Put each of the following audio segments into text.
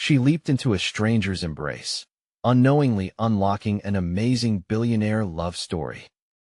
She leaped into a stranger's embrace, unknowingly unlocking an amazing billionaire love story.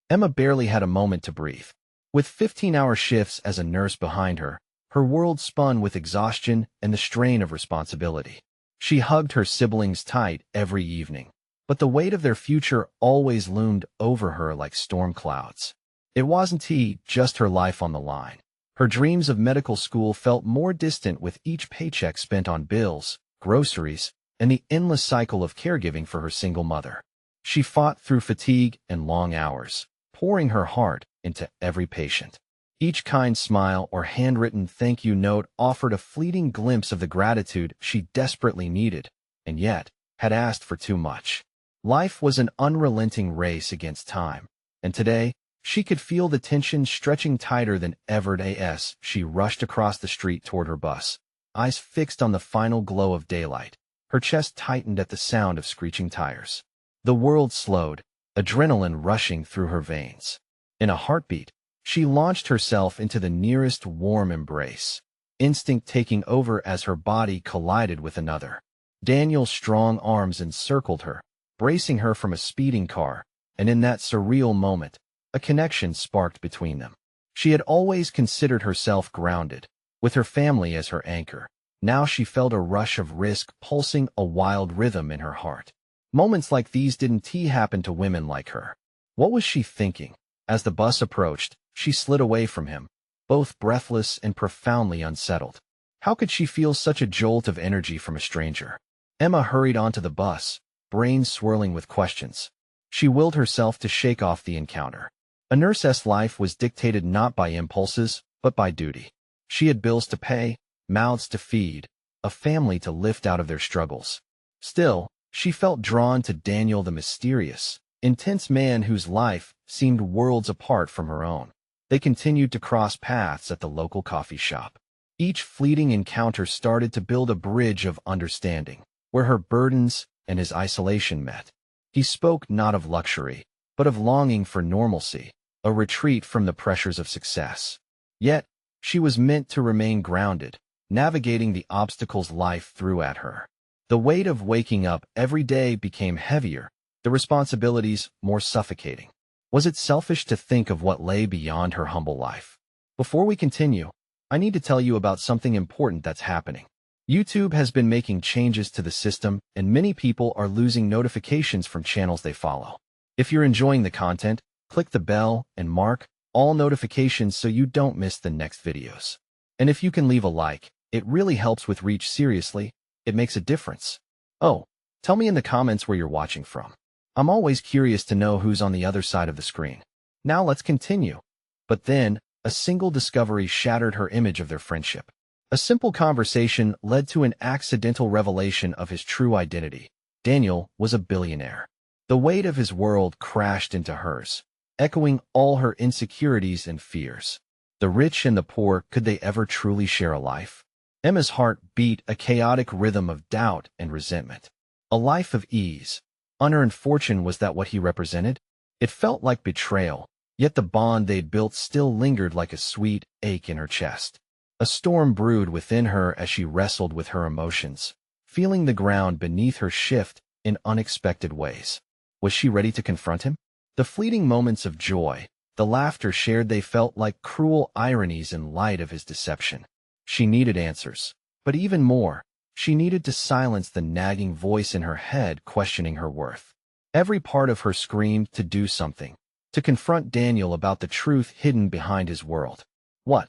Emma barely had a moment to breathe. With 15-hour shifts as a nurse behind her, her world spun with exhaustion and the strain of responsibility. She hugged her siblings tight every evening, but the weight of their future always loomed over her like storm clouds. It wasn't just her life on the line. Her dreams of medical school felt more distant with each paycheck spent on bills, groceries, and the endless cycle of caregiving for her single mother. She fought through fatigue and long hours, pouring her heart into every patient. Each kind smile or handwritten thank you note offered a fleeting glimpse of the gratitude she desperately needed, and yet had asked for too much. Life was an unrelenting race against time, and today she could feel the tension stretching tighter than ever as she rushed across the street toward her bus, eyes fixed on the final glow of daylight. Her chest tightened at the sound of screeching tires. The world slowed, adrenaline rushing through her veins. In a heartbeat, she launched herself into the nearest warm embrace, instinct taking over as her body collided with another. Daniel's strong arms encircled her, bracing her from a speeding car, and in that surreal moment, a connection sparked between them. She had always considered herself grounded, with her family as her anchor. Now she felt a rush of risk pulsing a wild rhythm in her heart. Moments like these didn't happen to women like her. What was she thinking? As the bus approached, she slid away from him, both breathless and profoundly unsettled. How could she feel such a jolt of energy from a stranger? Emma hurried onto the bus, brain swirling with questions. She willed herself to shake off the encounter. A nurse's life was dictated not by impulses, but by duty. She had bills to pay, mouths to feed, a family to lift out of their struggles. Still, she felt drawn to Daniel, the mysterious, intense man whose life seemed worlds apart from her own. They continued to cross paths at the local coffee shop. Each fleeting encounter started to build a bridge of understanding, where her burdens and his isolation met. He spoke not of luxury, but of longing for normalcy, a retreat from the pressures of success. Yet, she was meant to remain grounded, navigating the obstacles life threw at her. The weight of waking up every day became heavier, the responsibilities more suffocating. Was it selfish to think of what lay beyond her humble life? Before we continue, I need to tell you about something important that's happening. YouTube has been making changes to the system, and many people are losing notifications from channels they follow. If you're enjoying the content, click the bell and mark all notifications so you don't miss the next videos. And if you can leave a like, it really helps with reach. Seriously, it makes a difference. Oh, tell me in the comments where you're watching from. I'm always curious to know who's on the other side of the screen. Now let's continue. But then, a single discovery shattered her image of their friendship. A simple conversation led to an accidental revelation of his true identity. Daniel was a billionaire. The weight of his world crashed into hers, echoing all her insecurities and fears. The rich and the poor, could they ever truly share a life? Emma's heart beat a chaotic rhythm of doubt and resentment. A life of ease, unearned fortune, was that what he represented? It felt like betrayal, yet the bond they'd built still lingered like a sweet ache in her chest. A storm brewed within her as she wrestled with her emotions, feeling the ground beneath her shift in unexpected ways. Was she ready to confront him? The fleeting moments of joy, the laughter shared, they felt like cruel ironies in light of his deception. She needed answers, but even more, she needed to silence the nagging voice in her head questioning her worth. Every part of her screamed to do something, to confront Daniel about the truth hidden behind his world. What?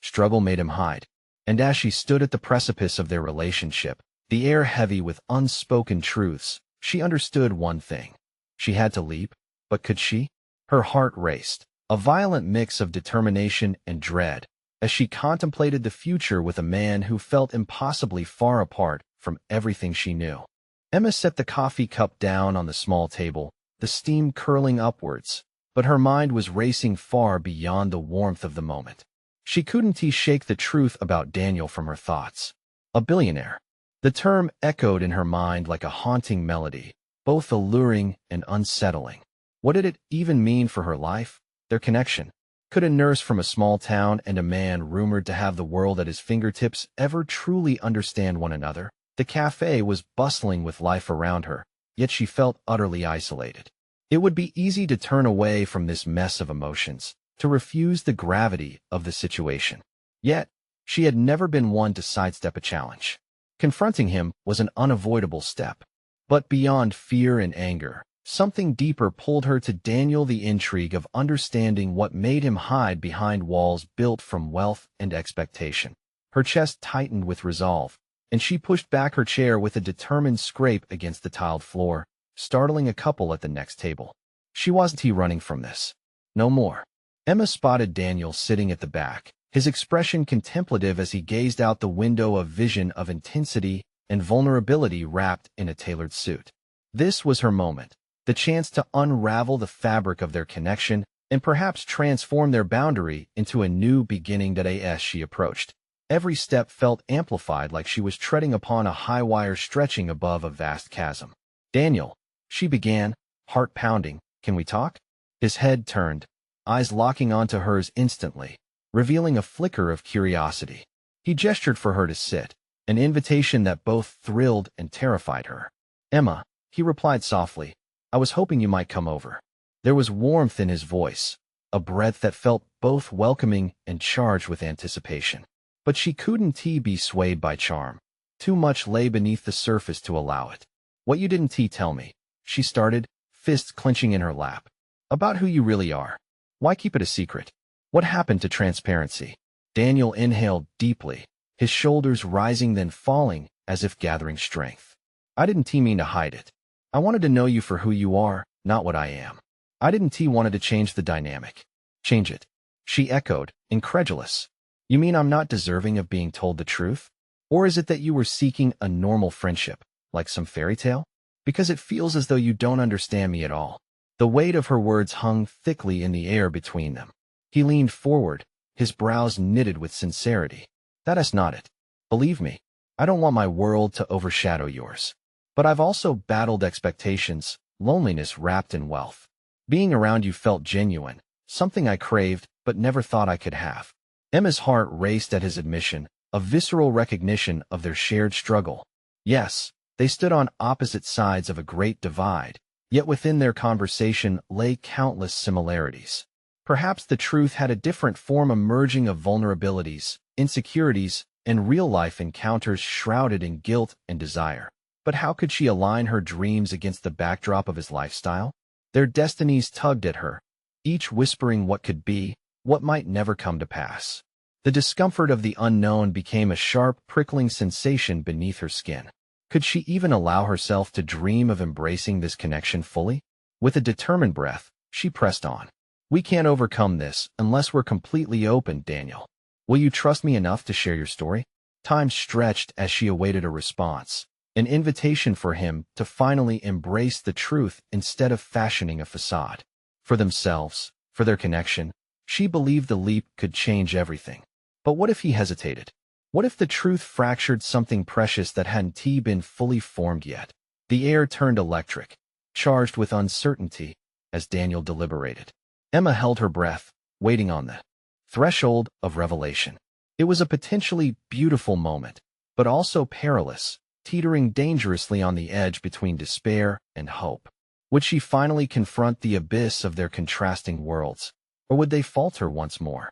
Struggle made him hide. And as she stood at the precipice of their relationship, the air heavy with unspoken truths, she understood one thing. She had to leap, but could she? Her heart raced, a violent mix of determination and dread, as she contemplated the future with a man who felt impossibly far apart from everything she knew. Emma set the coffee cup down on the small table, the steam curling upwards, but her mind was racing far beyond the warmth of the moment. She couldn't shake the truth about Daniel from her thoughts. A billionaire. The term echoed in her mind like a haunting melody, both alluring and unsettling. What did it even mean for her life? Their connection. Could a nurse from a small town and a man rumored to have the world at his fingertips ever truly understand one another? The cafe was bustling with life around her, yet she felt utterly isolated. It would be easy to turn away from this mess of emotions, to refuse the gravity of the situation. Yet, she had never been one to sidestep a challenge. Confronting him was an unavoidable step. But beyond fear and anger, something deeper pulled her to Daniel, the intrigue of understanding what made him hide behind walls built from wealth and expectation. Her chest tightened with resolve, and she pushed back her chair with a determined scrape against the tiled floor, startling a couple at the next table. She wasn't running from this. No more. Emma spotted Daniel sitting at the back, his expression contemplative as he gazed out the window, a vision of intensity and vulnerability wrapped in a tailored suit. This was her moment, the chance to unravel the fabric of their connection and perhaps transform their boundary into a new beginning. As she approached, every step felt amplified, like she was treading upon a high wire stretching above a vast chasm. "Daniel," she began, heart pounding, "can we talk?" His head turned, eyes locking onto hers instantly, revealing a flicker of curiosity. He gestured for her to sit, an invitation that both thrilled and terrified her. "Emma," he replied softly, "I was hoping you might come over." There was warmth in his voice, a breath that felt both welcoming and charged with anticipation. But she couldn't be swayed by charm. Too much lay beneath the surface to allow it. "What you didn't tell me," she started, fists clenching in her lap. "About who you really are. Why keep it a secret? What happened to transparency?" Daniel inhaled deeply, his shoulders rising then falling as if gathering strength. "I didn't mean to hide it. I wanted to know you for who you are, not what I am. I didn't wanted to change the dynamic." "Change it?" she echoed, incredulous. "You mean I'm not deserving of being told the truth? Or is it that you were seeking a normal friendship, like some fairy tale? Because it feels as though you don't understand me at all." The weight of her words hung thickly in the air between them. He leaned forward, his brows knitted with sincerity. "That's not it. Believe me, I don't want my world to overshadow yours. But I've also battled expectations, loneliness wrapped in wealth. Being around you felt genuine, something I craved but never thought I could have." Emma's heart raced at his admission, a visceral recognition of their shared struggle. Yes, they stood on opposite sides of a great divide, yet within their conversation lay countless similarities. Perhaps the truth had a different form, emerging of vulnerabilities, insecurities, and real-life encounters shrouded in guilt and desire. But how could she align her dreams against the backdrop of his lifestyle? Their destinies tugged at her, each whispering what could be, what might never come to pass. The discomfort of the unknown became a sharp, prickling sensation beneath her skin. Could she even allow herself to dream of embracing this connection fully? With a determined breath, she pressed on. "We can't overcome this unless we're completely open, Daniel. Will you trust me enough to share your story?" Time stretched as she awaited a response, an invitation for him to finally embrace the truth instead of fashioning a facade. For themselves, for their connection, she believed the leap could change everything. But what if he hesitated? What if the truth fractured something precious that hadn't been fully formed yet? The air turned electric, charged with uncertainty, as Daniel deliberated. Emma held her breath, waiting on the threshold of revelation. It was a potentially beautiful moment, but also perilous, teetering dangerously on the edge between despair and hope. Would she finally confront the abyss of their contrasting worlds, or would they falter once more?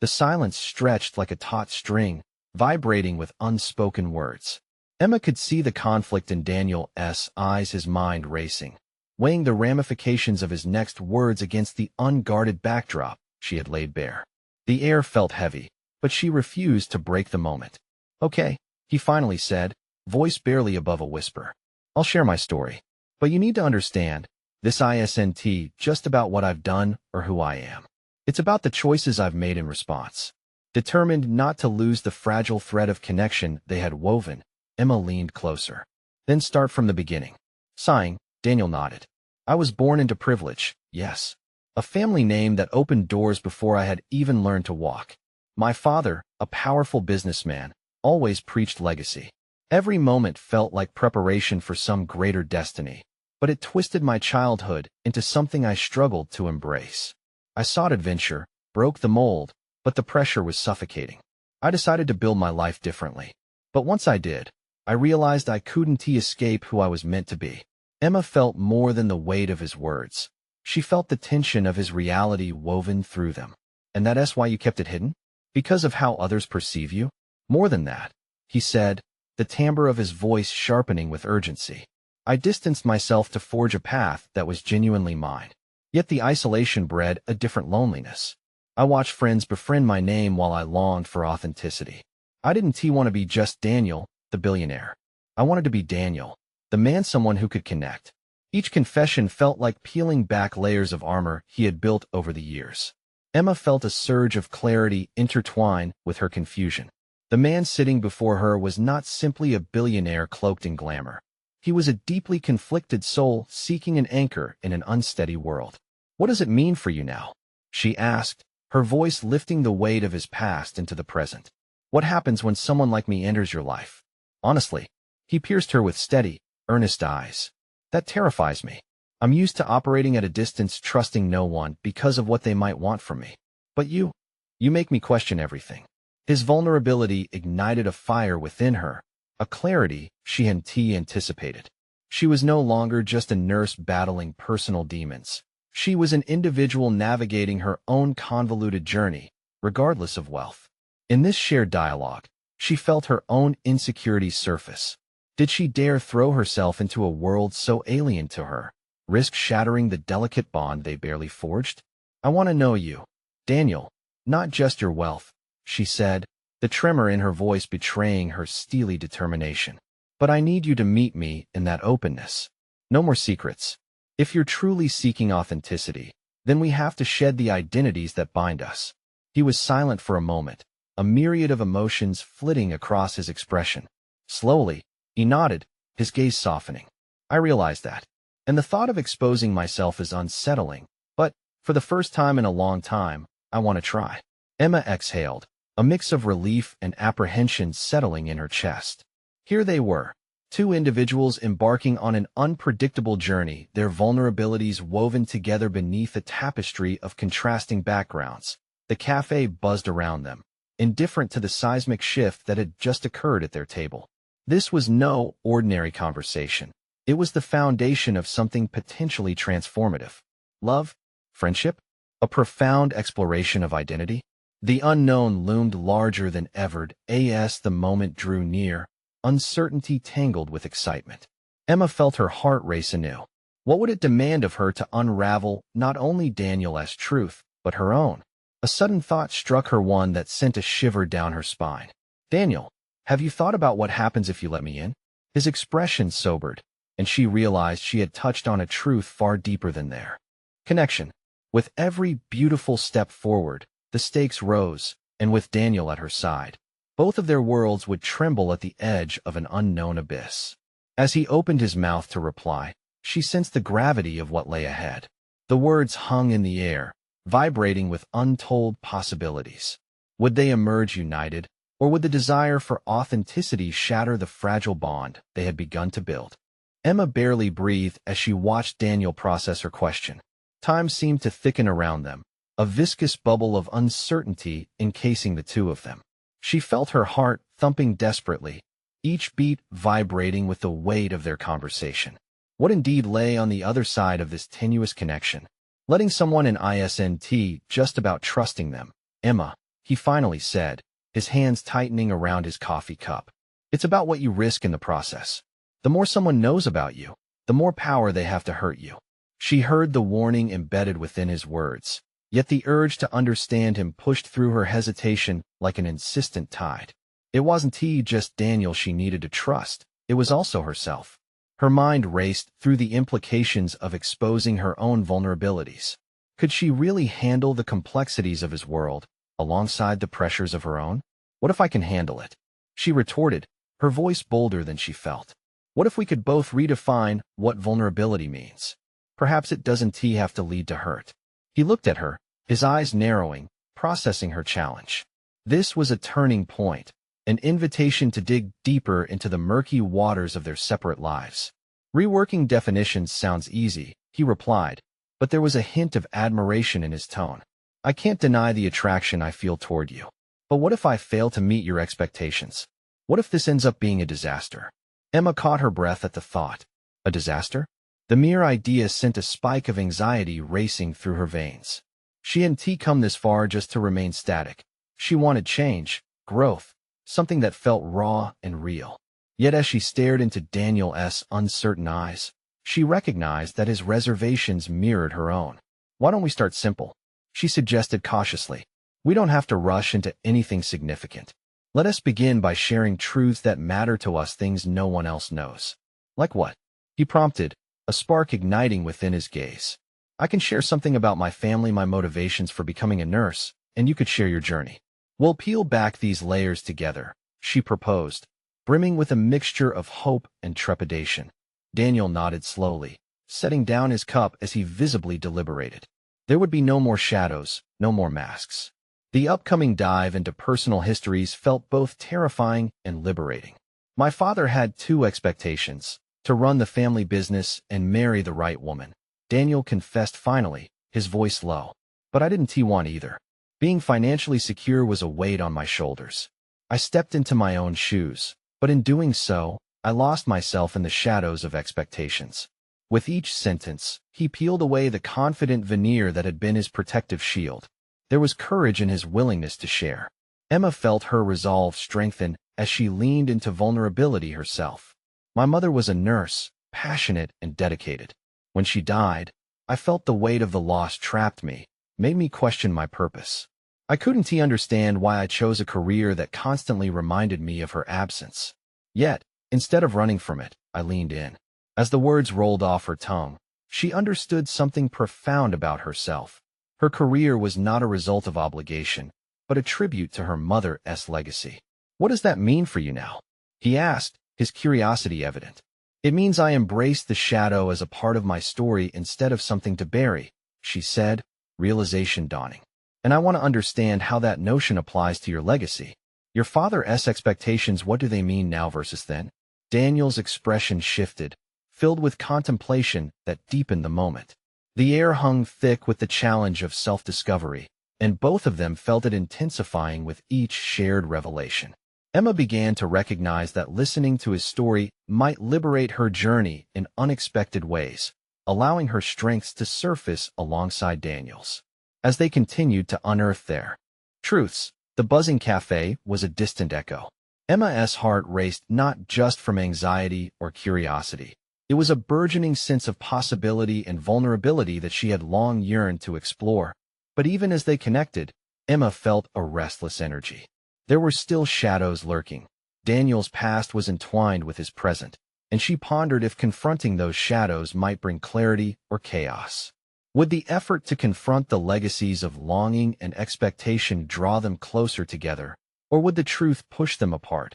The silence stretched like a taut string, vibrating with unspoken words. Emma could see the conflict in Daniel's eyes, his mind racing, weighing the ramifications of his next words against the unguarded backdrop she had laid bare. The air felt heavy, but she refused to break the moment. "Okay," he finally said, voice barely above a whisper. "I'll share my story. But you need to understand, this isn't just about what I've done or who I am. It's about the choices I've made in response." Determined not to lose the fragile thread of connection they had woven, Emma leaned closer. "Then start from the beginning." Sighing, Daniel nodded. "I was born into privilege, yes. A family name that opened doors before I had even learned to walk. My father, a powerful businessman, always preached legacy. Every moment felt like preparation for some greater destiny, but it twisted my childhood into something I struggled to embrace. I sought adventure, broke the mold, but the pressure was suffocating. I decided to build my life differently. But once I did, I realized I couldn't escape who I was meant to be. Emma felt more than the weight of his words. She felt the tension of his reality woven through them. And that's why you kept it hidden? Because of how others perceive you? More than that, he said, the timbre of his voice sharpening with urgency. I distanced myself to forge a path that was genuinely mine. Yet the isolation bred a different loneliness. I watched friends befriend my name while I longed for authenticity. I didn't want to be just Daniel, the billionaire. I wanted to be Daniel, the man, someone who could connect. Each confession felt like peeling back layers of armor he had built over the years. Emma felt a surge of clarity intertwine with her confusion. The man sitting before her was not simply a billionaire cloaked in glamour. He was a deeply conflicted soul seeking an anchor in an unsteady world. What does it mean for you now? She asked, her voice lifting the weight of his past into the present. What happens when someone like me enters your life? Honestly, he pierced her with steady, earnest eyes. That terrifies me. I'm used to operating at a distance, trusting no one because of what they might want from me. But you make me question everything. His vulnerability ignited a fire within her, a clarity she hadn't anticipated. She was no longer just a nurse battling personal demons. She was an individual navigating her own convoluted journey, regardless of wealth. In this shared dialogue, she felt her own insecurities surface. Did she dare throw herself into a world so alien to her, risk shattering the delicate bond they barely forged? I want to know you, Daniel, not just your wealth, she said, the tremor in her voice betraying her steely determination. But I need you to meet me in that openness. No more secrets. If you're truly seeking authenticity, then we have to shed the identities that bind us. He was silent for a moment, a myriad of emotions flitting across his expression. Slowly, he nodded, his gaze softening. I realize that. And the thought of exposing myself is unsettling, but, for the first time in a long time, I want to try. Emma exhaled, a mix of relief and apprehension settling in her chest. Here they were, two individuals embarking on an unpredictable journey, their vulnerabilities woven together beneath a tapestry of contrasting backgrounds. The cafe buzzed around them, indifferent to the seismic shift that had just occurred at their table. This was no ordinary conversation. It was the foundation of something potentially transformative. Love? Friendship? A profound exploration of identity? The unknown loomed larger than ever as the moment drew near, uncertainty tangled with excitement. Emma felt her heart race anew. What would it demand of her to unravel not only Daniel's truth, but her own? A sudden thought struck her, one that sent a shiver down her spine. Daniel, have you thought about what happens if you let me in? His expression sobered, and she realized she had touched on a truth far deeper than their connection. With every beautiful step forward, the stakes rose, and with Daniel at her side, both of their worlds would tremble at the edge of an unknown abyss. As he opened his mouth to reply, she sensed the gravity of what lay ahead. The words hung in the air, vibrating with untold possibilities. Would they emerge united, or would the desire for authenticity shatter the fragile bond they had begun to build? Emma barely breathed as she watched Daniel process her question. Time seemed to thicken around them, a viscous bubble of uncertainty encasing the two of them. She felt her heart thumping desperately, each beat vibrating with the weight of their conversation. What indeed lay on the other side of this tenuous connection? Letting someone in ISNT just about trusting them. Emma, he finally said, his hands tightening around his coffee cup. It's about what you risk in the process. The more someone knows about you, the more power they have to hurt you. She heard the warning embedded within his words, yet the urge to understand him pushed through her hesitation like an insistent tide. It wasn't just Daniel she needed to trust, it was also herself. Her mind raced through the implications of exposing her own vulnerabilities. Could she really handle the complexities of his world, alongside the pressures of her own? What if I can handle it? She retorted, her voice bolder than she felt. What if we could both redefine what vulnerability means? Perhaps it doesn't have to lead to hurt. He looked at her, his eyes narrowing, processing her challenge. This was a turning point, an invitation to dig deeper into the murky waters of their separate lives. Reworking definitions sounds easy, he replied, but there was a hint of admiration in his tone. I can't deny the attraction I feel toward you. But what if I fail to meet your expectations? What if this ends up being a disaster? Emma caught her breath at the thought. A disaster? The mere idea sent a spike of anxiety racing through her veins. She hadn't come this far just to remain static. She wanted change, growth, something that felt raw and real. Yet as she stared into Daniel's uncertain eyes, she recognized that his reservations mirrored her own. "Why don't we start simple?" she suggested cautiously. "We don't have to rush into anything significant. Let us begin by sharing truths that matter to us, things no one else knows." "Like what?" he prompted, a spark igniting within his gaze. "I can share something about my family, my motivations for becoming a nurse, and you could share your journey. We'll peel back these layers together," she proposed, brimming with a mixture of hope and trepidation. Daniel nodded slowly, setting down his cup as he visibly deliberated. There would be no more shadows, no more masks. The upcoming dive into personal histories felt both terrifying and liberating. "My father had two expectations: to run the family business and marry the right woman," Daniel confessed finally, his voice low. "But I didn't want either. Being financially secure was a weight on my shoulders. I stepped into my own shoes, but in doing so, I lost myself in the shadows of expectations." With each sentence, he peeled away the confident veneer that had been his protective shield. There was courage in his willingness to share. Emma felt her resolve strengthen as she leaned into vulnerability herself. "My mother was a nurse, passionate and dedicated. When she died, I felt the weight of the loss trapped me, made me question my purpose. I couldn't understand why I chose a career that constantly reminded me of her absence. Yet, instead of running from it, I leaned in." As the words rolled off her tongue, she understood something profound about herself. Her career was not a result of obligation, but a tribute to her mother's legacy. "What does that mean for you now?" he asked, his curiosity evident. "It means I embrace the shadow as a part of my story instead of something to bury," she said, realization dawning. "And I want to understand how that notion applies to your legacy. Your father's expectations, what do they mean now versus then?" Daniel's expression shifted, filled with contemplation that deepened the moment. The air hung thick with the challenge of self-discovery, and both of them felt it intensifying with each shared revelation. Emma began to recognize that listening to his story might liberate her journey in unexpected ways, allowing her strengths to surface alongside Daniel's. As they continued to unearth their truths, the buzzing cafe was a distant echo. Emma's heart raced not just from anxiety or curiosity. It was a burgeoning sense of possibility and vulnerability that she had long yearned to explore. But even as they connected, Emma felt a restless energy. There were still shadows lurking. Daniel's past was entwined with his present, and she pondered if confronting those shadows might bring clarity or chaos. Would the effort to confront the legacies of longing and expectation draw them closer together, or would the truth push them apart?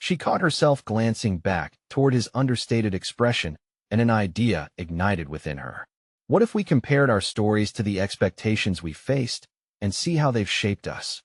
She caught herself glancing back toward his understated expression, and an idea ignited within her. What if we compared our stories to the expectations we faced and see how they've shaped us?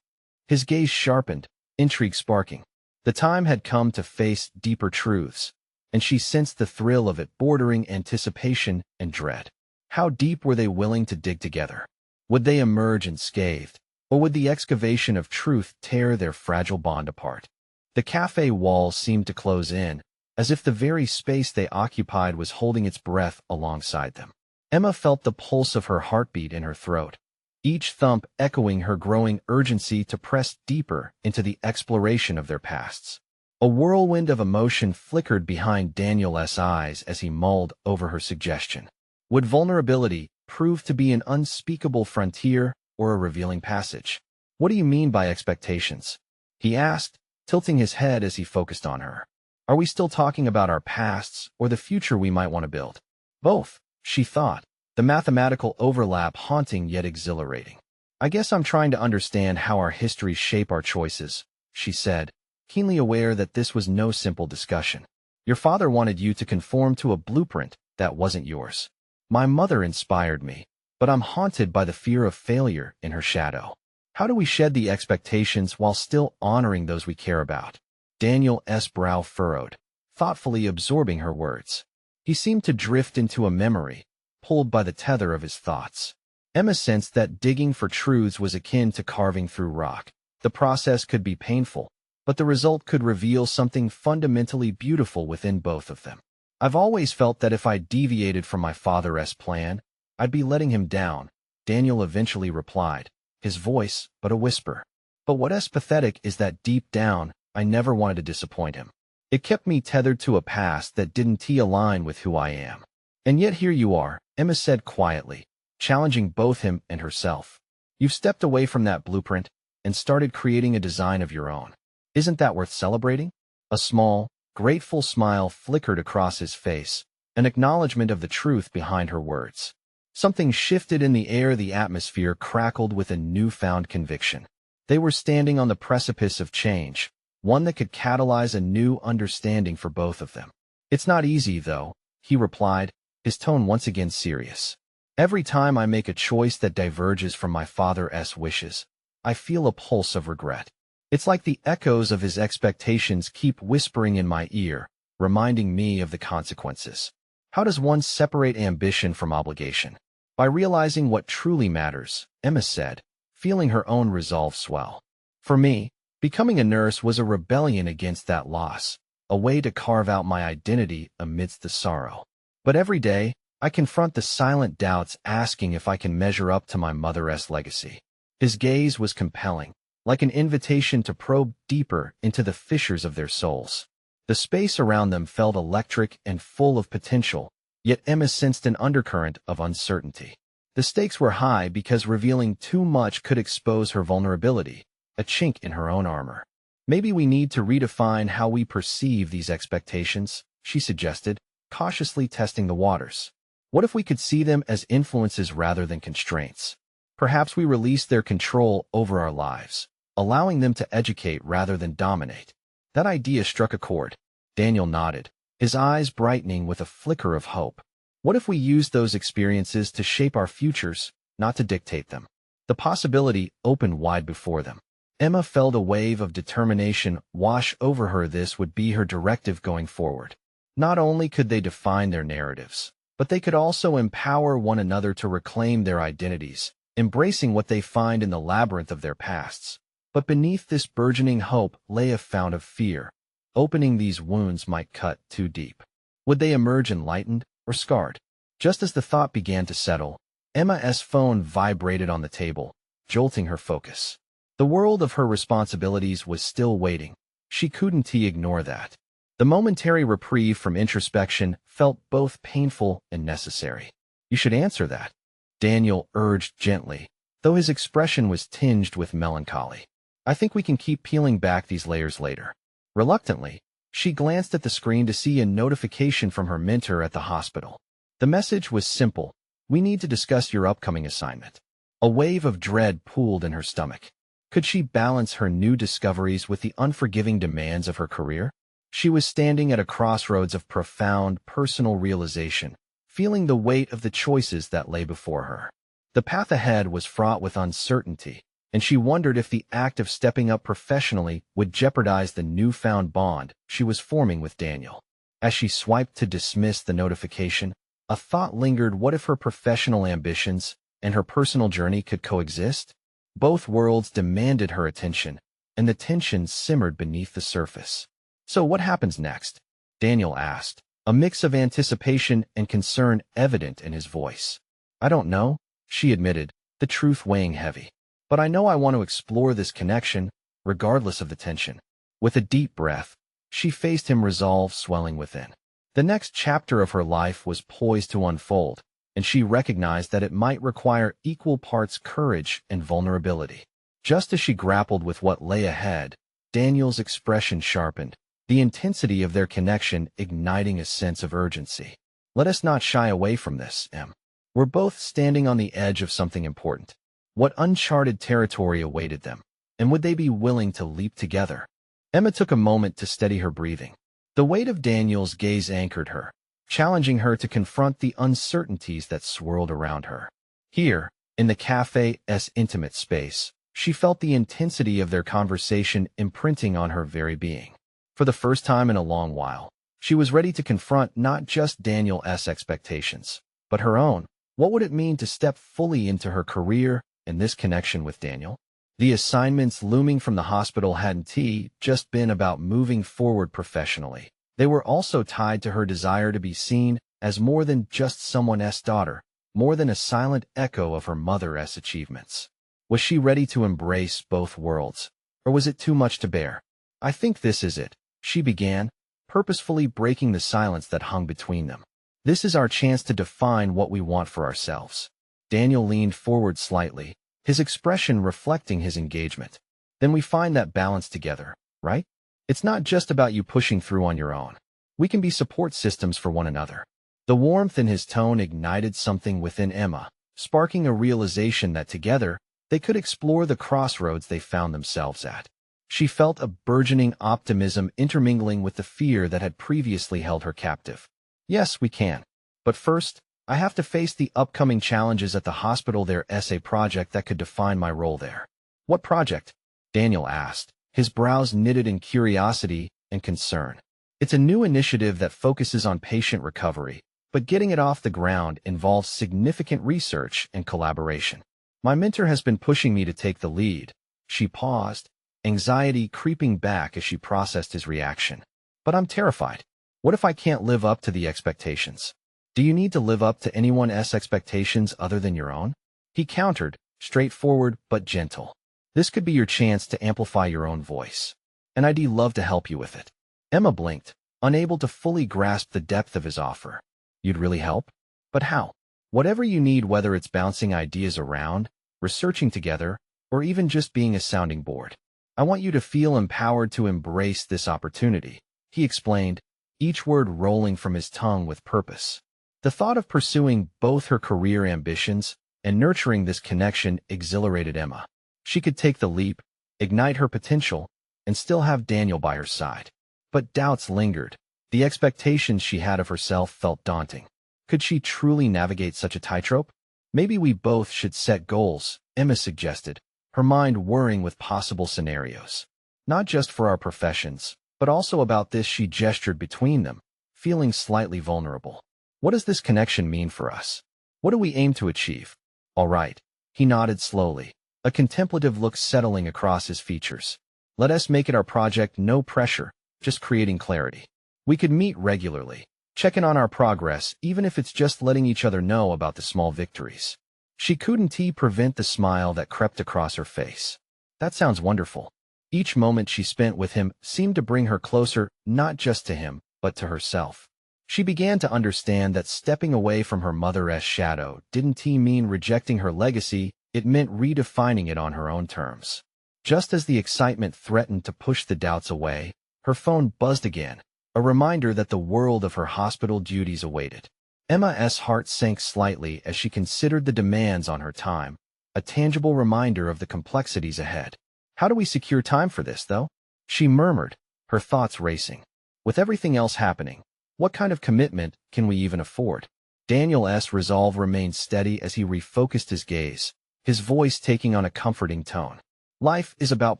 His gaze sharpened, intrigue sparking. The time had come to face deeper truths, and she sensed the thrill of it, bordering anticipation and dread. How deep were they willing to dig together? Would they emerge unscathed, or would the excavation of truth tear their fragile bond apart? The cafe walls seemed to close in, as if the very space they occupied was holding its breath alongside them. Emma felt the pulse of her heartbeat in her throat, each thump echoing her growing urgency to press deeper into the exploration of their pasts. A whirlwind of emotion flickered behind Daniel's eyes as he mulled over her suggestion. Would vulnerability prove to be an unspeakable frontier or a revealing passage? "What do you mean by expectations?" he asked, tilting his head as he focused on her. "Are we still talking about our pasts or the future we might want to build?" "Both," she thought, the mathematical overlap haunting yet exhilarating. "I guess I'm trying to understand how our histories shape our choices," she said, keenly aware that this was no simple discussion. "Your father wanted you to conform to a blueprint that wasn't yours. My mother inspired me, but I'm haunted by the fear of failure in her shadow. How do we shed the expectations while still honoring those we care about?" Daniel's brow furrowed, thoughtfully absorbing her words. He seemed to drift into a memory, pulled by the tether of his thoughts. Emma sensed that digging for truths was akin to carving through rock. The process could be painful, but the result could reveal something fundamentally beautiful within both of them. I've always felt that if I deviated from my father's plan, I'd be letting him down, Daniel eventually replied, his voice but a whisper. But what's pathetic is that deep down, I never wanted to disappoint him. It kept me tethered to a past that didn't align with who I am. And yet here you are, Emma said quietly, challenging both him and herself. You've stepped away from that blueprint and started creating a design of your own. Isn't that worth celebrating? A small, grateful smile flickered across his face, an acknowledgement of the truth behind her words. Something shifted in the air, the atmosphere crackled with a newfound conviction. They were standing on the precipice of change, one that could catalyze a new understanding for both of them. It's not easy, though, he replied, his tone once again serious. Every time I make a choice that diverges from my father's wishes, I feel a pulse of regret. It's like the echoes of his expectations keep whispering in my ear, reminding me of the consequences. How does one separate ambition from obligation? By realizing what truly matters, Emma said, feeling her own resolve swell. For me, becoming a nurse was a rebellion against that loss, a way to carve out my identity amidst the sorrow. But every day, I confront the silent doubts asking if I can measure up to my mother's legacy. His gaze was compelling, like an invitation to probe deeper into the fissures of their souls. The space around them felt electric and full of potential, yet Emma sensed an undercurrent of uncertainty. The stakes were high because revealing too much could expose her vulnerability, a chink in her own armor. Maybe we need to redefine how we perceive these expectations, she suggested, cautiously testing the waters. What if we could see them as influences rather than constraints? Perhaps we release their control over our lives, allowing them to educate rather than dominate. That idea struck a chord. Daniel nodded, his eyes brightening with a flicker of hope. What if we used those experiences to shape our futures, not to dictate them? The possibility opened wide before them. Emma felt a wave of determination wash over her. This would be her directive going forward. Not only could they define their narratives, but they could also empower one another to reclaim their identities, embracing what they find in the labyrinth of their pasts. But beneath this burgeoning hope lay a fount of fear. Opening these wounds might cut too deep. Would they emerge enlightened or scarred? Just as the thought began to settle, Emma's phone vibrated on the table, jolting her focus. The world of her responsibilities was still waiting. She couldn't ignore that. The momentary reprieve from introspection felt both painful and necessary. You should answer that, Daniel urged gently, though his expression was tinged with melancholy. I think we can keep peeling back these layers later. Reluctantly, she glanced at the screen to see a notification from her mentor at the hospital. The message was simple: we need to discuss your upcoming assignment. A wave of dread pooled in her stomach. Could she balance her new discoveries with the unforgiving demands of her career? She was standing at a crossroads of profound personal realization, feeling the weight of the choices that lay before her. The path ahead was fraught with uncertainty, and she wondered if the act of stepping up professionally would jeopardize the newfound bond she was forming with Daniel. As she swiped to dismiss the notification, a thought lingered: what if her professional ambitions and her personal journey could coexist? Both worlds demanded her attention, and the tension simmered beneath the surface. So what happens next? Daniel asked, a mix of anticipation and concern evident in his voice. I don't know, she admitted, the truth weighing heavy. But I know I want to explore this connection, regardless of the tension. With a deep breath, she faced him, resolve swelling within. The next chapter of her life was poised to unfold, and she recognized that it might require equal parts courage and vulnerability. Just as she grappled with what lay ahead, Daniel's expression sharpened, the intensity of their connection igniting a sense of urgency. Let us not shy away from this, Em. We're both standing on the edge of something important. What uncharted territory awaited them, and would they be willing to leap together? Emma took a moment to steady her breathing. The weight of Daniel's gaze anchored her, challenging her to confront the uncertainties that swirled around her. Here, in the cafe's intimate space, she felt the intensity of their conversation imprinting on her very being. For the first time in a long while, she was ready to confront not just Daniel's expectations, but her own. What would it mean to step fully into her career and this connection with Daniel? The assignments looming from the hospital hadn't just been about moving forward professionally. They were also tied to her desire to be seen as more than just someone's daughter, more than a silent echo of her mother's achievements. Was she ready to embrace both worlds, or was it too much to bear? I think this is it, she began, purposefully breaking the silence that hung between them. This is our chance to define what we want for ourselves. Daniel leaned forward slightly, his expression reflecting his engagement. Then we find that balance together, right? It's not just about you pushing through on your own. We can be support systems for one another. The warmth in his tone ignited something within Emma, sparking a realization that together, they could explore the crossroads they found themselves at. She felt a burgeoning optimism intermingling with the fear that had previously held her captive. Yes, we can. But first, I have to face the upcoming challenges at the hospital. There's a project that could define my role there. What project? Daniel asked, his brows knitted in curiosity and concern. It's a new initiative that focuses on patient recovery, but getting it off the ground involves significant research and collaboration. My mentor has been pushing me to take the lead. She paused, anxiety creeping back as she processed his reaction. But I'm terrified. What if I can't live up to the expectations? Do you need to live up to anyone's expectations other than your own? He countered, straightforward but gentle. This could be your chance to amplify your own voice. And I'd love to help you with it. Emma blinked, unable to fully grasp the depth of his offer. You'd really help? But how? Whatever you need, whether it's bouncing ideas around, researching together, or even just being a sounding board. I want you to feel empowered to embrace this opportunity, he explained, each word rolling from his tongue with purpose. The thought of pursuing both her career ambitions and nurturing this connection exhilarated Emma. She could take the leap, ignite her potential, and still have Daniel by her side. But doubts lingered. The expectations she had of herself felt daunting. Could she truly navigate such a tightrope? Maybe we both should set goals, Emma suggested, her mind whirring with possible scenarios. Not just for our professions, but also about this. She gestured between them, feeling slightly vulnerable. What does this connection mean for us? What do we aim to achieve? All right, he nodded slowly, a contemplative look settling across his features. Let us make it our project, no pressure, just creating clarity. We could meet regularly, check in on our progress, even if it's just letting each other know about the small victories. She couldn't prevent the smile that crept across her face. That sounds wonderful. Each moment she spent with him seemed to bring her closer, not just to him, but to herself. She began to understand that stepping away from her mother's shadow didn't mean rejecting her legacy, it meant redefining it on her own terms. Just as the excitement threatened to push the doubts away, her phone buzzed again, a reminder that the world of her hospital duties awaited. Emma's heart sank slightly as she considered the demands on her time, a tangible reminder of the complexities ahead. How do we secure time for this, though? She murmured, her thoughts racing. With everything else happening, what kind of commitment can we even afford? Daniel's resolve remained steady as he refocused his gaze, his voice taking on a comforting tone. Life is about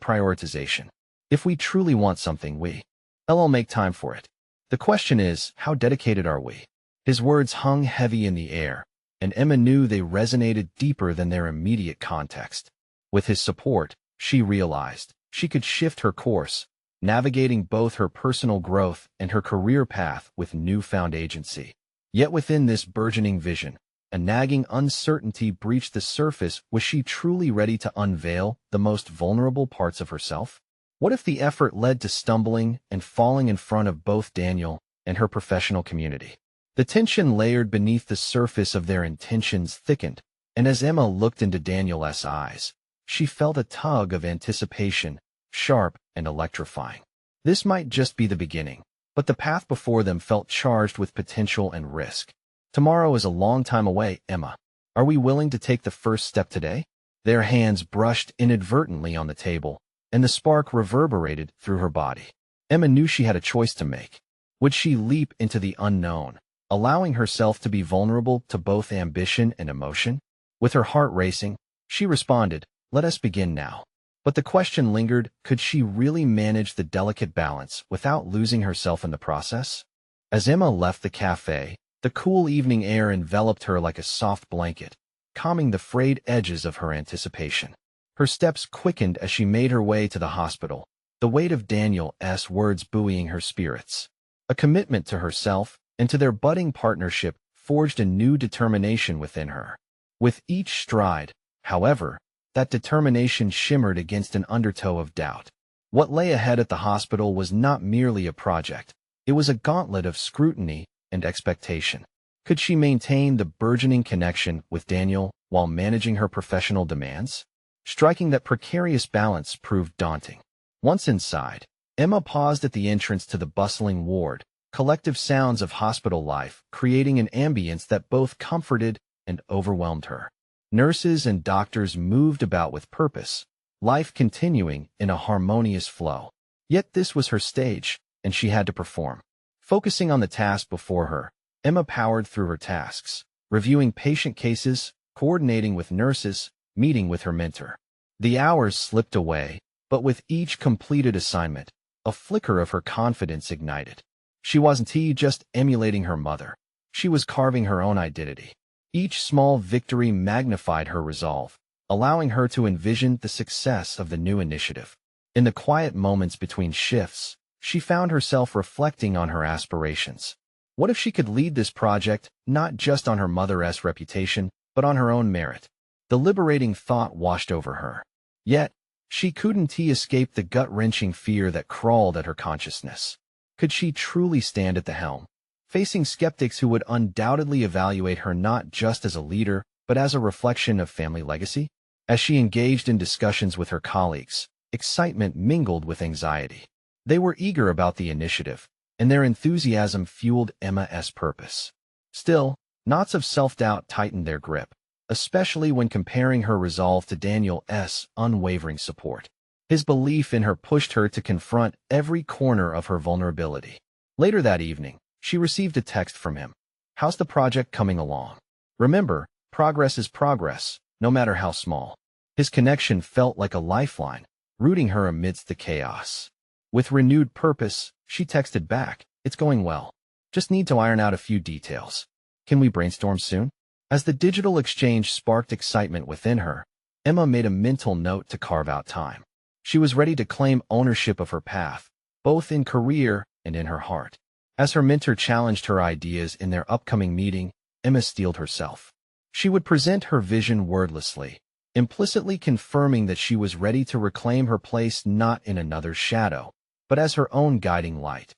prioritization. If we truly want something, we'll make time for it. The question is, how dedicated are we? His words hung heavy in the air, and Emma knew they resonated deeper than their immediate context. With his support, she realized she could shift her course, navigating both her personal growth and her career path with newfound agency. Yet within this burgeoning vision, a nagging uncertainty breached the surface. Was she truly ready to unveil the most vulnerable parts of herself? What if the effort led to stumbling and falling in front of both Daniel and her professional community? The tension layered beneath the surface of their intentions thickened, and as Emma looked into Daniel's eyes, she felt a tug of anticipation, sharp and electrifying. This might just be the beginning, but the path before them felt charged with potential and risk. Tomorrow is a long time away, Emma. Are we willing to take the first step today? Their hands brushed inadvertently on the table, and the spark reverberated through her body. Emma knew she had a choice to make. Would she leap into the unknown, allowing herself to be vulnerable to both ambition and emotion? With her heart racing, she responded, "Let us begin now." But the question lingered, could she really manage the delicate balance without losing herself in the process? As Emma left the cafe, the cool evening air enveloped her like a soft blanket, calming the frayed edges of her anticipation. Her steps quickened as she made her way to the hospital, the weight of Daniel's words buoying her spirits. A commitment to herself and to their budding partnership forged a new determination within her. With each stride, however, that determination shimmered against an undertow of doubt. What lay ahead at the hospital was not merely a project. It was a gauntlet of scrutiny and expectation. Could she maintain the burgeoning connection with Daniel while managing her professional demands? Striking that precarious balance proved daunting. Once inside, Emma paused at the entrance to the bustling ward, collective sounds of hospital life creating an ambience that both comforted and overwhelmed her. Nurses and doctors moved about with purpose, life continuing in a harmonious flow. Yet this was her stage, and she had to perform. Focusing on the task before her, Emma powered through her tasks, reviewing patient cases, coordinating with nurses, meeting with her mentor. The hours slipped away, but with each completed assignment, a flicker of her confidence ignited. She wasn't just emulating her mother. She was carving her own identity. Each small victory magnified her resolve, allowing her to envision the success of the new initiative. In the quiet moments between shifts, she found herself reflecting on her aspirations. What if she could lead this project not just on her mother's reputation, but on her own merit? The liberating thought washed over her. Yet, she couldn't escape the gut-wrenching fear that crawled at her consciousness. Could she truly stand at the helm, facing skeptics who would undoubtedly evaluate her not just as a leader, but as a reflection of family legacy? As she engaged in discussions with her colleagues, excitement mingled with anxiety. They were eager about the initiative, and their enthusiasm fueled Emma's purpose. Still, knots of self-doubt tightened their grip, especially when comparing her resolve to Daniel's unwavering support. His belief in her pushed her to confront every corner of her vulnerability. Later that evening, she received a text from him. "How's the project coming along? Remember, progress is progress, no matter how small." His connection felt like a lifeline, rooting her amidst the chaos. With renewed purpose, she texted back, "It's going well. Just need to iron out a few details. Can we brainstorm soon?" As the digital exchange sparked excitement within her, Emma made a mental note to carve out time. She was ready to claim ownership of her path, both in career and in her heart. As her mentor challenged her ideas in their upcoming meeting, Emma steeled herself. She would present her vision wordlessly, implicitly confirming that she was ready to reclaim her place not in another's shadow, but as her own guiding light.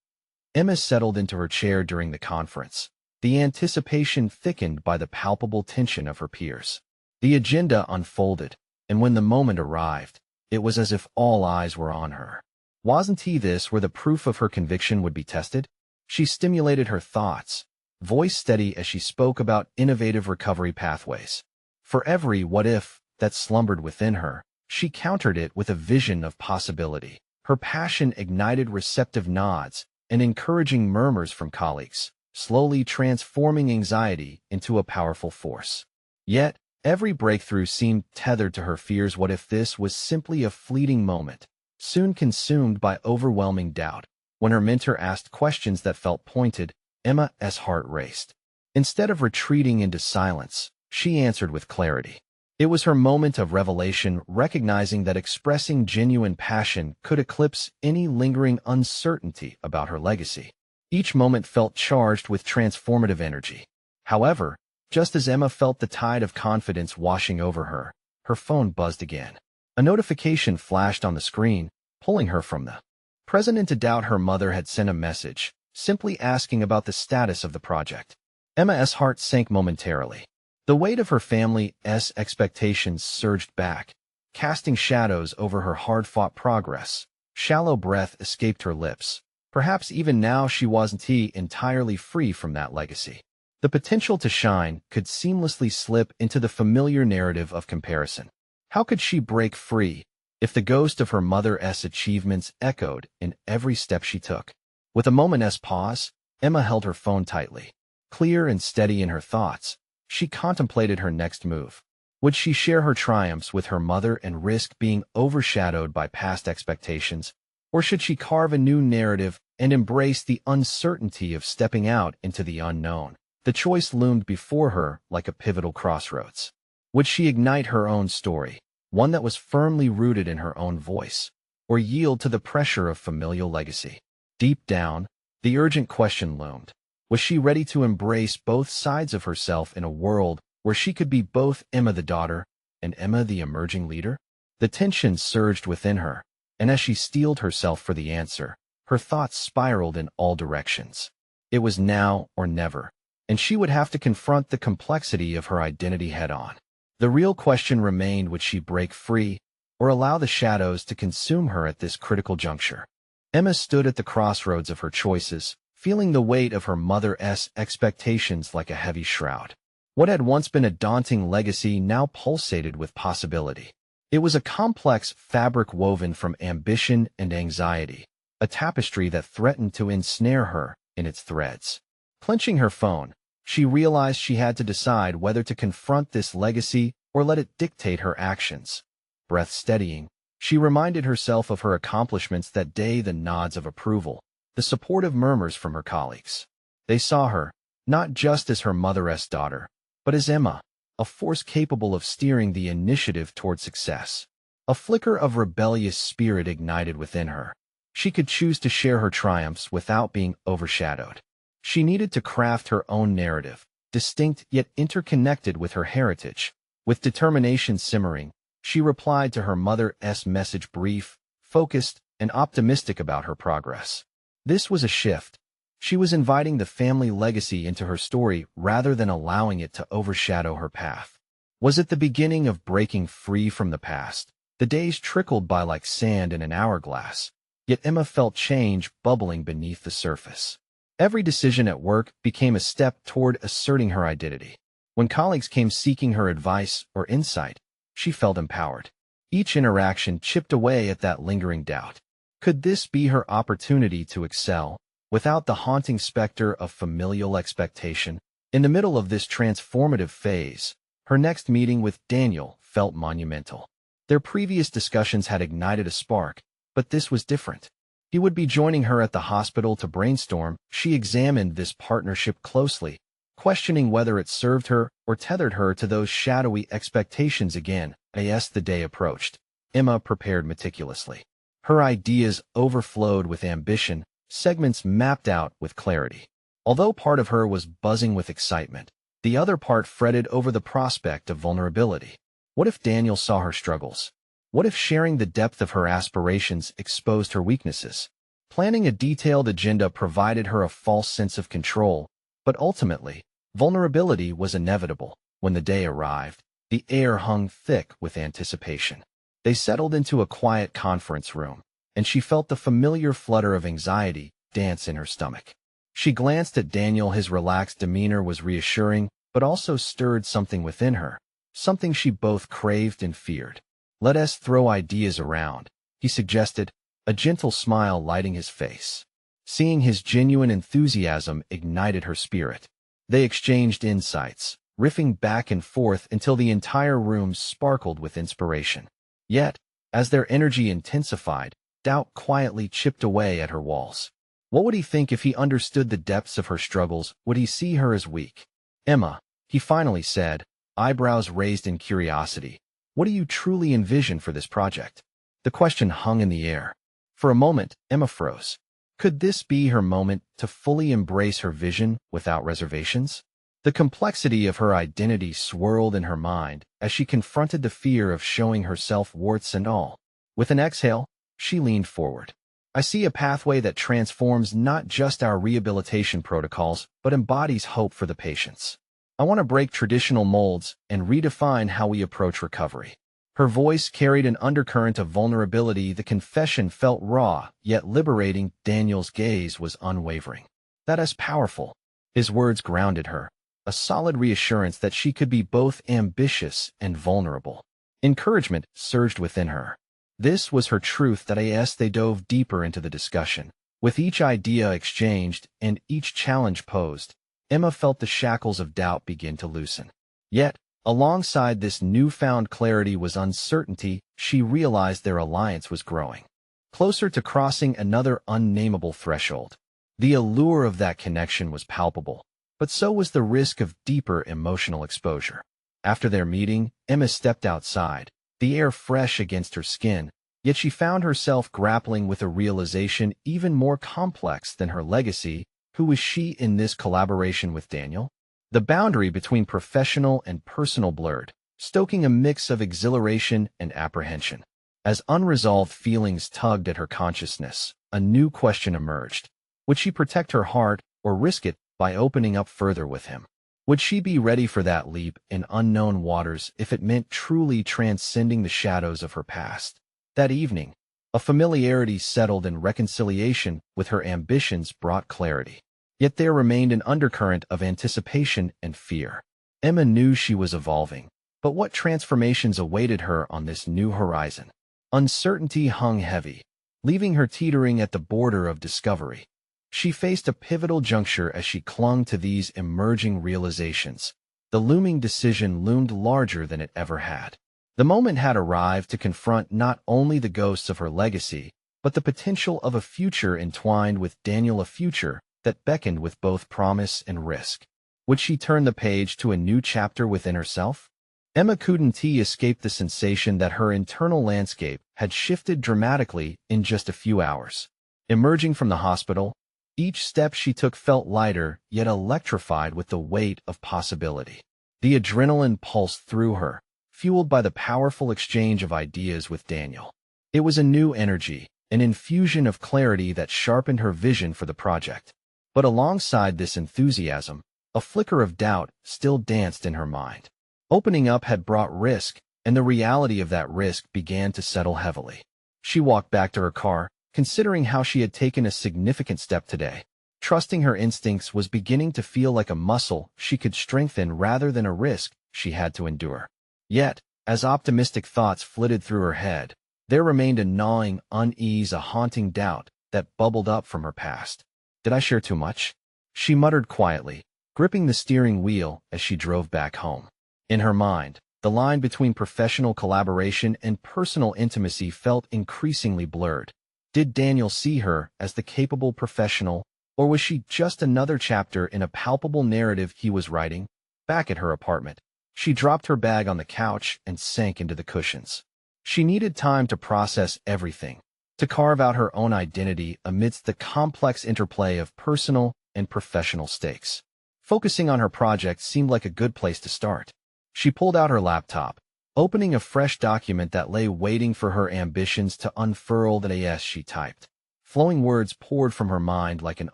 Emma settled into her chair during the conference, the anticipation thickened by the palpable tension of her peers. The agenda unfolded, and when the moment arrived, it was as if all eyes were on her. Wasn't this where the proof of her conviction would be tested? She stimulated her thoughts, voice steady as she spoke about innovative recovery pathways. For every what if that slumbered within her, she countered it with a vision of possibility. Her passion ignited receptive nods and encouraging murmurs from colleagues, slowly transforming anxiety into a powerful force. Yet, every breakthrough seemed tethered to her fears. What if this was simply a fleeting moment, soon consumed by overwhelming doubt? When her mentor asked questions that felt pointed, Emma's heart raced. Instead of retreating into silence, she answered with clarity. It was her moment of revelation, recognizing that expressing genuine passion could eclipse any lingering uncertainty about her legacy. Each moment felt charged with transformative energy. However, just as Emma felt the tide of confidence washing over her, her phone buzzed again. A notification flashed on the screen, pulling her from the present into doubt. Her mother had sent a message, simply asking about the status of the project. Emma's heart sank momentarily. The weight of her family's expectations surged back, casting shadows over her hard-fought progress. Shallow breath escaped her lips. Perhaps even now she wasn't entirely free from that legacy. The potential to shine could seamlessly slip into the familiar narrative of comparison. How could she break free if the ghost of her mother's achievements echoed in every step she took? With a moment's pause, Emma held her phone tightly. Clear and steady in her thoughts, she contemplated her next move. Would she share her triumphs with her mother and risk being overshadowed by past expectations? Or should she carve a new narrative and embrace the uncertainty of stepping out into the unknown? The choice loomed before her like a pivotal crossroads. Would she ignite her own story, one that was firmly rooted in her own voice, or yield to the pressure of familial legacy. Deep down, the urgent question loomed. Was she ready to embrace both sides of herself in a world where she could be both Emma the daughter and Emma the emerging leader? The tension surged within her, and as she steeled herself for the answer, her thoughts spiraled in all directions. It was now or never, and she would have to confront the complexity of her identity head-on. The real question remained, would she break free or allow the shadows to consume her at this critical juncture? Emma stood at the crossroads of her choices, feeling the weight of her mother's expectations like a heavy shroud. What had once been a daunting legacy now pulsated with possibility. It was a complex fabric woven from ambition and anxiety, a tapestry that threatened to ensnare her in its threads. Clenching her phone, she realized she had to decide whether to confront this legacy or let it dictate her actions. Breath steadying, she reminded herself of her accomplishments that day, the nods of approval, the supportive murmurs from her colleagues. They saw her, not just as her mother's daughter, but as Emma, a force capable of steering the initiative toward success. A flicker of rebellious spirit ignited within her. She could choose to share her triumphs without being overshadowed. She needed to craft her own narrative, distinct yet interconnected with her heritage. With determination simmering, she replied to her mother's message, brief, focused, and optimistic about her progress. This was a shift. She was inviting the family legacy into her story rather than allowing it to overshadow her path. Was it the beginning of breaking free from the past? The days trickled by like sand in an hourglass, yet Emma felt change bubbling beneath the surface. Every decision at work became a step toward asserting her identity. When colleagues came seeking her advice or insight, she felt empowered. Each interaction chipped away at that lingering doubt. Could this be her opportunity to excel, without the haunting specter of familial expectation? In the middle of this transformative phase, her next meeting with Daniel felt monumental. Their previous discussions had ignited a spark, but this was different. He would be joining her at the hospital to brainstorm. She examined this partnership closely, questioning whether it served her or tethered her to those shadowy expectations again. As the day approached, Emma prepared meticulously. Her ideas overflowed with ambition, segments mapped out with clarity. Although part of her was buzzing with excitement, the other part fretted over the prospect of vulnerability. What if Daniel saw her struggles? What if sharing the depth of her aspirations exposed her weaknesses? Planning a detailed agenda provided her a false sense of control, but ultimately, vulnerability was inevitable. When the day arrived, the air hung thick with anticipation. They settled into a quiet conference room, and she felt the familiar flutter of anxiety dance in her stomach. She glanced at Daniel. His relaxed demeanor was reassuring, but also stirred something within her, something she both craved and feared. "Let us throw ideas around," he suggested, a gentle smile lighting his face. Seeing his genuine enthusiasm ignited her spirit. They exchanged insights, riffing back and forth until the entire room sparkled with inspiration. Yet, as their energy intensified, doubt quietly chipped away at her walls. What would he think if he understood the depths of her struggles? Would he see her as weak? "Emma," he finally said, eyebrows raised in curiosity, "what do you truly envision for this project?" The question hung in the air. For a moment, Emma froze. Could this be her moment to fully embrace her vision without reservations? The complexity of her identity swirled in her mind as she confronted the fear of showing herself, warts and all. With an exhale, she leaned forward. "I see a pathway that transforms not just our rehabilitation protocols, but embodies hope for the patients. I want to break traditional molds and redefine how we approach recovery." Her voice carried an undercurrent of vulnerability. The confession felt raw, yet liberating. Daniel's gaze was unwavering. "That is powerful." His words grounded her, a solid reassurance that she could be both ambitious and vulnerable. Encouragement surged within her. This was her truth. As they dove deeper into the discussion, with each idea exchanged and each challenge posed, Emma felt the shackles of doubt begin to loosen. Yet, alongside this newfound clarity was uncertainty. She realized their alliance was growing closer to crossing another unnameable threshold. The allure of that connection was palpable, but so was the risk of deeper emotional exposure. After their meeting, Emma stepped outside, the air fresh against her skin, yet she found herself grappling with a realization even more complex than her legacy. Who was she in this collaboration with Daniel? The boundary between professional and personal blurred, stoking a mix of exhilaration and apprehension. As unresolved feelings tugged at her consciousness, a new question emerged. Would she protect her heart or risk it by opening up further with him? Would she be ready for that leap in unknown waters if it meant truly transcending the shadows of her past? That evening, a familiarity settled and reconciliation with her ambitions brought clarity. Yet there remained an undercurrent of anticipation and fear. Emma knew she was evolving, but what transformations awaited her on this new horizon? Uncertainty hung heavy, leaving her teetering at the border of discovery. She faced a pivotal juncture as she clung to these emerging realizations. The looming decision loomed larger than it ever had. The moment had arrived to confront not only the ghosts of her legacy, but the potential of a future entwined with Daniel, a future that beckoned with both promise and risk. Would she turn the page to a new chapter within herself? Emma couldn't escape the sensation that her internal landscape had shifted dramatically in just a few hours. Emerging from the hospital, each step she took felt lighter, yet electrified with the weight of possibility. The adrenaline pulsed through her, fueled by the powerful exchange of ideas with Daniel. It was a new energy, an infusion of clarity that sharpened her vision for the project. But alongside this enthusiasm, a flicker of doubt still danced in her mind. Opening up had brought risk, and the reality of that risk began to settle heavily. She walked back to her car, considering how she had taken a significant step today. Trusting her instincts was beginning to feel like a muscle she could strengthen rather than a risk she had to endure. Yet, as optimistic thoughts flitted through her head, there remained a gnawing unease, a haunting doubt that bubbled up from her past. Did I share too much? She muttered quietly, gripping the steering wheel as she drove back home. In her mind, the line between professional collaboration and personal intimacy felt increasingly blurred. Did Daniel see her as the capable professional, or was she just another chapter in a palpable narrative he was writing? Back at her apartment, she dropped her bag on the couch and sank into the cushions. She needed time to process everything, to carve out her own identity amidst the complex interplay of personal and professional stakes. Focusing on her project seemed like a good place to start. She pulled out her laptop, opening a fresh document that lay waiting for her ambitions to unfurl. As she typed, flowing words poured from her mind like an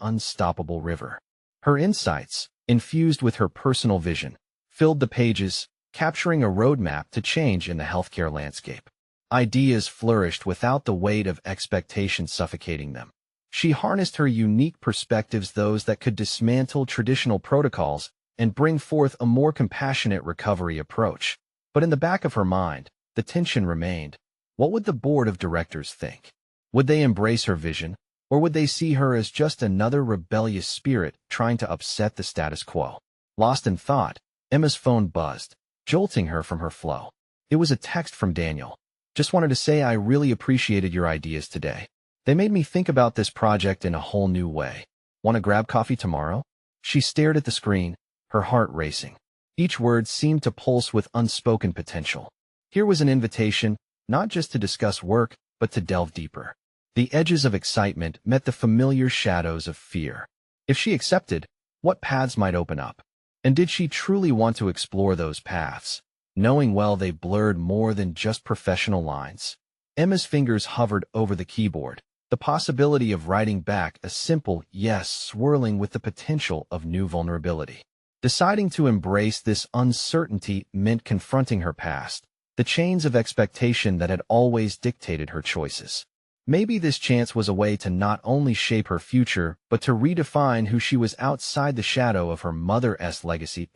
unstoppable river. Her insights, infused with her personal vision, filled the pages, capturing a roadmap to change in the healthcare landscape. Ideas flourished without the weight of expectation suffocating them. She harnessed her unique perspectives, those that could dismantle traditional protocols and bring forth a more compassionate recovery approach. But in the back of her mind, the tension remained. What would the board of directors think? Would they embrace her vision, or would they see her as just another rebellious spirit trying to upset the status quo? Lost in thought, Emma's phone buzzed, jolting her from her flow. It was a text from Daniel. Just wanted to say I really appreciated your ideas today. They made me think about this project in a whole new way. Want to grab coffee tomorrow? She stared at the screen, her heart racing. Each word seemed to pulse with unspoken potential. Here was an invitation, not just to discuss work, but to delve deeper. The edges of excitement met the familiar shadows of fear. If she accepted, what paths might open up? And did she truly want to explore those paths, knowing well they blurred more than just professional lines? Emma's fingers hovered over the keyboard, the possibility of writing back a simple yes swirling with the potential of new vulnerability. Deciding to embrace this uncertainty meant confronting her past, the chains of expectation that had always dictated her choices. Maybe this chance was a way to not only shape her future, but to redefine who she was outside the shadow of her mother's legacy.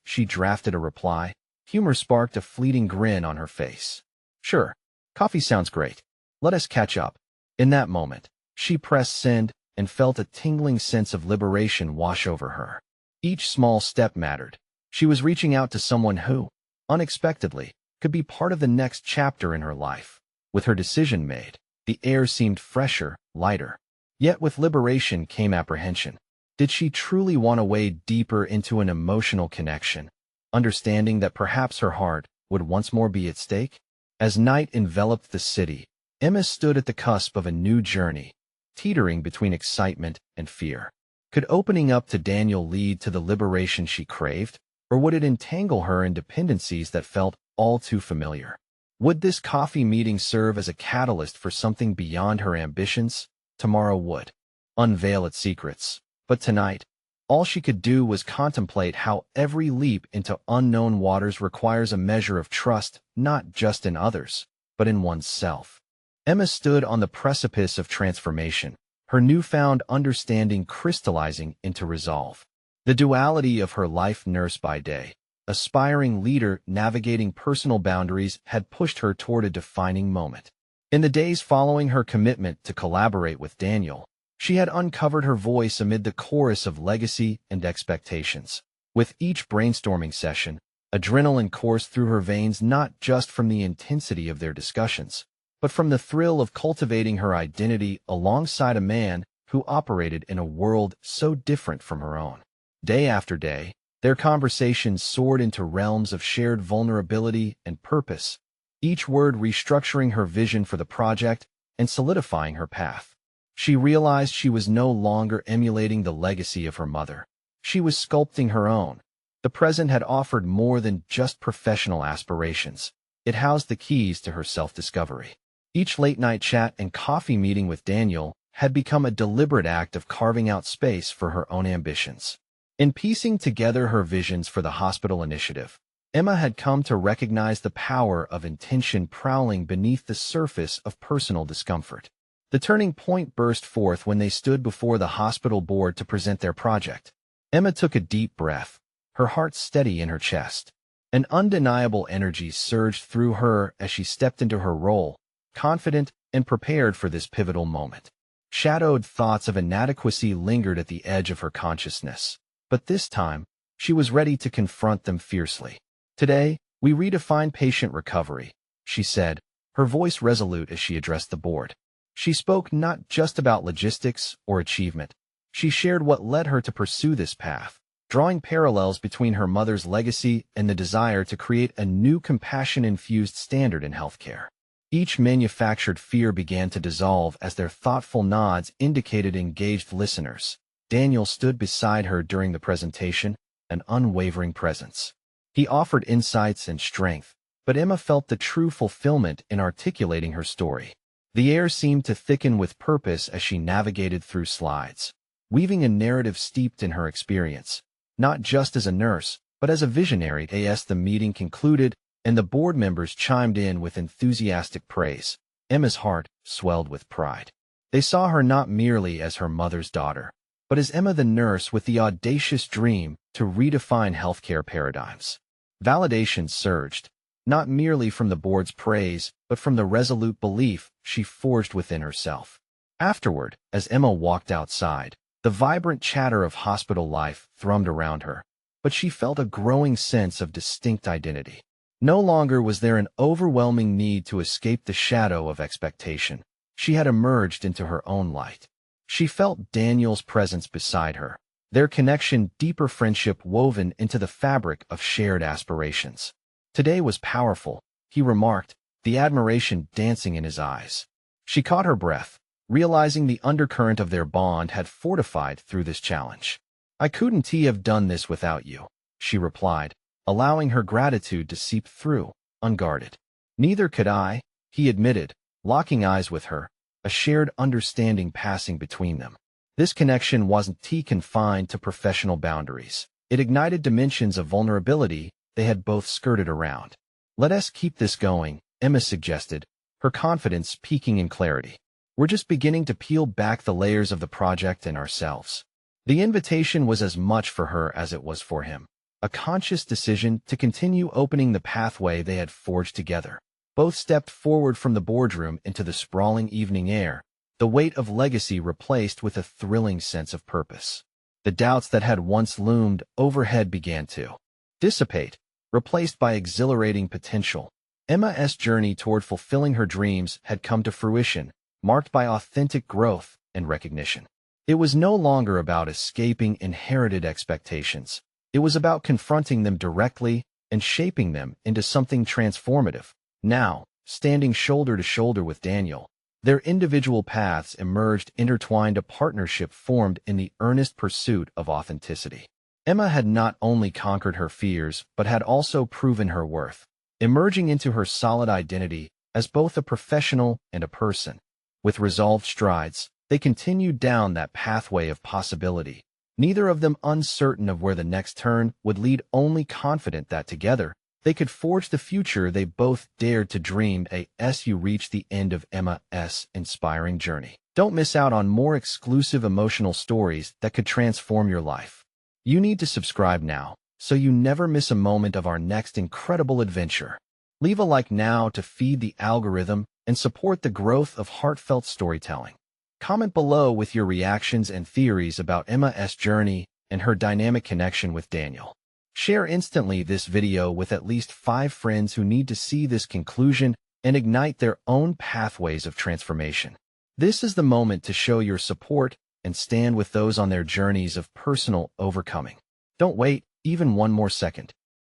She drafted a reply. Humor sparked a fleeting grin on her face. Sure, coffee sounds great. Let us catch up. In that moment, she pressed send and felt a tingling sense of liberation wash over her. Each small step mattered. She was reaching out to someone who, unexpectedly, could be part of the next chapter in her life. With her decision made, the air seemed fresher, lighter. Yet with liberation came apprehension. Did she truly want to wade deeper into an emotional connection, understanding that perhaps her heart would once more be at stake? As night enveloped the city, Emma stood at the cusp of a new journey, teetering between excitement and fear. Could opening up to Daniel lead to the liberation she craved, or would it entangle her in dependencies that felt all too familiar? Would this coffee meeting serve as a catalyst for something beyond her ambitions? Tomorrow would unveil its secrets. But tonight, all she could do was contemplate how every leap into unknown waters requires a measure of trust, not just in others, but in oneself. Emma stood on the precipice of transformation, her newfound understanding crystallizing into resolve. The duality of her life, nurse by day, aspiring leader navigating personal boundaries, had pushed her toward a defining moment. In the days following her commitment to collaborate with Daniel, she had uncovered her voice amid the chorus of legacy and expectations. With each brainstorming session, adrenaline coursed through her veins, not just from the intensity of their discussions, but from the thrill of cultivating her identity alongside a man who operated in a world so different from her own. Day after day, their conversations soared into realms of shared vulnerability and purpose, each word restructuring her vision for the project and solidifying her path. She realized she was no longer emulating the legacy of her mother. She was sculpting her own. The present had offered more than just professional aspirations. It housed the keys to her self-discovery. Each late-night chat and coffee meeting with Daniel had become a deliberate act of carving out space for her own ambitions. In piecing together her visions for the hospital initiative, Emma had come to recognize the power of intention prowling beneath the surface of personal discomfort. The turning point burst forth when they stood before the hospital board to present their project. Emma took a deep breath, her heart steady in her chest. An undeniable energy surged through her as she stepped into her role, confident and prepared for this pivotal moment. Shadowed thoughts of inadequacy lingered at the edge of her consciousness, but this time, she was ready to confront them fiercely. "Today, we redefine patient recovery," she said, her voice resolute as she addressed the board. She spoke not just about logistics or achievement. She shared what led her to pursue this path, drawing parallels between her mother's legacy and the desire to create a new compassion-infused standard in healthcare. Each manufactured fear began to dissolve as their thoughtful nods indicated engaged listeners. Daniel stood beside her during the presentation, an unwavering presence. He offered insights and strength, but Emma felt the true fulfillment in articulating her story. The air seemed to thicken with purpose as she navigated through slides, weaving a narrative steeped in her experience, not just as a nurse, but as a visionary. As the meeting concluded and the board members chimed in with enthusiastic praise, Emma's heart swelled with pride. They saw her not merely as her mother's daughter, but as Emma the nurse with the audacious dream to redefine healthcare paradigms. Validation surged, not merely from the board's praise, but from the resolute belief she forged within herself. Afterward, as Emma walked outside, the vibrant chatter of hospital life thrummed around her, but she felt a growing sense of distinct identity. No longer was there an overwhelming need to escape the shadow of expectation. She had emerged into her own light. She felt Daniel's presence beside her, their connection deeper friendship woven into the fabric of shared aspirations. "Today was powerful," he remarked, the admiration dancing in his eyes. She caught her breath, realizing the undercurrent of their bond had fortified through this challenge. "I couldn't have done this without you," she replied, allowing her gratitude to seep through, unguarded. "Neither could I," he admitted, locking eyes with her, a shared understanding passing between them. This connection wasn't confined to professional boundaries. It ignited dimensions of vulnerability they had both skirted around. "Let us keep this going," Emma suggested, her confidence peaking in clarity. "We're just beginning to peel back the layers of the project and ourselves." The invitation was as much for her as it was for him, a conscious decision to continue opening the pathway they had forged together. Both stepped forward from the boardroom into the sprawling evening air, the weight of legacy replaced with a thrilling sense of purpose. The doubts that had once loomed overhead began to dissipate, replaced by exhilarating potential. Emma's journey toward fulfilling her dreams had come to fruition, marked by authentic growth and recognition. It was no longer about escaping inherited expectations. It was about confronting them directly and shaping them into something transformative. Now, standing shoulder to shoulder with Daniel. Their individual paths emerged intertwined, a partnership formed in the earnest pursuit of authenticity. Emma had not only conquered her fears, but had also proven her worth, emerging into her solid identity as both a professional and a person. With resolved strides, they continued down that pathway of possibility, neither of them uncertain of where the next turn would lead, only confident that together they could forge the future they both dared to dream. As you reach the end of Emma's inspiring journey, don't miss out on more exclusive emotional stories that could transform your life. You need to subscribe now, so you never miss a moment of our next incredible adventure. Leave a like now to feed the algorithm and support the growth of heartfelt storytelling. Comment below with your reactions and theories about Emma's journey and her dynamic connection with Daniel. Share instantly this video with at least 5 friends who need to see this conclusion and ignite their own pathways of transformation. This is the moment to show your support and stand with those on their journeys of personal overcoming. Don't wait even one more second.